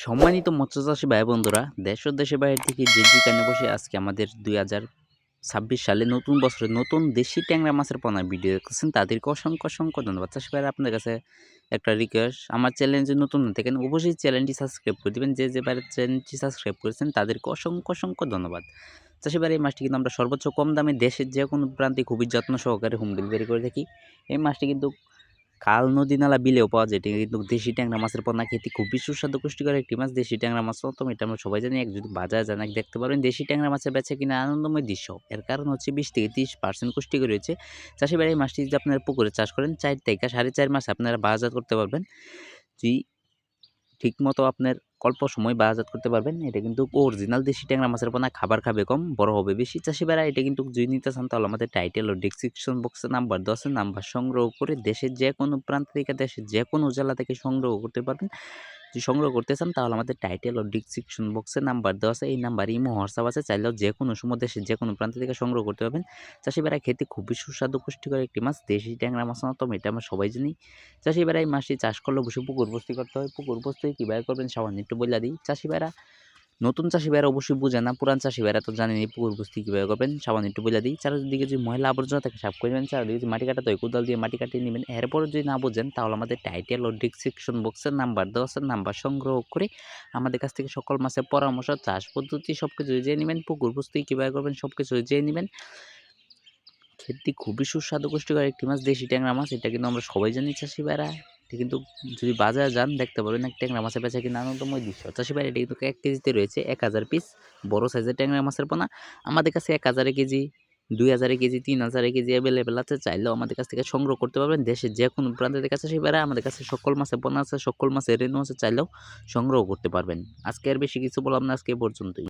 সম্মানিত মৎস্যচাষী ভাই বন্ধুরা, দেশ ও দেশের বাইরে থেকে যে যেখানে বসে আজকে আমাদের 2026 সালে নতুন বছরে নতুন দেশি ট্যাংরা মাছের পোনা ভিডিও দেখতেছেন, তাদেরকে অসংখ্য অসংখ্য ধন্যবাদ। চাষী ভাইরা, আপনার কাছে একটা রিকোয়েস্ট, আমার চ্যানেল যদি নতুন না থাকেন অবশ্যই চ্যানেলটি সাবস্ক্রাইব করে দেবেন। যে বাইরে চ্যানেলটি সাবস্ক্রাইব করেছেন তাদেরকে অসংখ্য অসংখ্য ধন্যবাদ। চাষী ভাইরা, এই মাছটি কিন্তু আমরা সর্বোচ্চ কম দামে দেশের যে কোনো প্রান্তে খুবই যত্ন সহকারে হোম ডেলিভারি করে থাকি। এই মাছটি কিন্তু খাল, নদী, নালা, বিলেও পাওয়া যায়। এটা কিন্তু দেশি ট্যাংরা মাছের পোনা খেতে খুবই সুস্বাদু পুষ্টিকর একটি মাছ। দেশি ট্যাংরা মাছ তো এটা আমরা সবাই জানি। যদি বাজারে যান দেখতে পারবেন দেশি ট্যাংরা মাছের বেচাকেনা আনন্দময় দৃশ্য। এর কারণ হচ্ছে 20-30% পুষ্টিকর রয়েছে। চাষী ভাইরা, এই মাছটি যদি আপনারা পুকুরে চাষ করেন 4 থেকে 4.5 মাস আপনারা বাজারজাত করতে পারবেন। যদি ঠিকমতো আপনার অল্প সময় বাজারজাত করতে পারবেন। এটা কিন্তু অরিজিনাল দেশি ট্যাংরা মাছের পোনা, খাবার খাবে কম, বড় হবে বেশি। চাষী ভাইরা, এটা কিন্তু যদি নিতে চান তাহলে আমাদের টাইটেল ও ডেসক্রিপশন বক্সে নাম্বার দেওয়া আছে। নাম্বার সংগ্রহ করে দেশের যে কোনো প্রান্ত থেকে, দেশের যে কোনো জেলা থেকে সংগ্রহ করতে পারবেন। যদি সংগ্রহ করতে চান তাহলে আমাদের টাইটেল ও ডেসক্রিপশন বক্সে নাম্বার দেওয়া আছে। এই নাম্বার ইমো, হোয়াটসঅ্যাপ আছে। চাইলেও যে কোনো সময় দেশের যে কোনো প্রান্ত থেকে সংগ্রহ করতে পারবেন। চাষী ভাইরা, খেতে খুবই সুস্বাদু পুষ্টিকর একটি মাছ। দেশি ট্যাংরা মাছ না তো এটা আমরা সবাই জানি। চাষী ভাইরা, এই মাছটি চাষ করলে অবশ্যই পুকুর বস্তি করতে হয়। পুকুর বস্তি কীভাবে করবেন সামান্য একটু বইলা দিই। চাষী ভাইরা, নতুন চাষী ভাইরা অবশ্যই বুঝে না, পুরান চাষী ভাইরা তো জানেনই পুকুর বস্তি কীভাবে করবেন। সামান্য একটু বইলা দিই। চারিদিকে যদি ময়লা আবর্জনা থাকে সাফ করে নেবেন। চারিদিকে যদি মাটি কাটাতে হয় কোদাল দিয়ে মাটি কাটিয়ে নেবেন। এরপরে যদি না বোঝেন তাহলে আমাদের টাইটেল ও ডেসক্রিপশন বক্সের নাম্বার দেওয়া আছে। নাম্বার সংগ্রহ করে আমাদের কাছ থেকে সকল মাছের পরামর্শ, চাষ পদ্ধতি সব কিছু জেনে নেবেন। পুকুর বস্তি কীভাবে করবেন সব কিছু জেনে নেবেন। খেতে খুবই সুস্বাদু পুষ্টিকর একটি মাছ দেশি ট্যাংরা মাছ। এটা কিন্তু আমরা সবাই জানি চাষী ভাইরা। এটা কিন্তু যদি বাজারে যান দেখতে পারবেন এক ট্যাংরা মাছের বেচা কিনা আনন্দময় দৃশ্য। চাষী ভাইরা, এটা কিন্তু 1 কেজিতে রয়েছে 1000 পিস বড় সাইজের ট্যাংরা মাছের পোনা। আমাদের কাছে 1000 কেজি, 2000 কেজি, 3000 কেজি অ্যাভেলেবেল আছে। চাইলেও আমাদের কাছ থেকে সংগ্রহ করতে পারবেন দেশের যে কোনো প্রান্তের কাছে। চাষী ভাইরা, আমাদের কাছে সকল মাছের পোনা আছে, সকল মাছের রেনু আছে, চাইলেও সংগ্রহ করতে পারবেন। আজকে আর বেশি কিছু বললাম না, আজকে এ পর্যন্তই।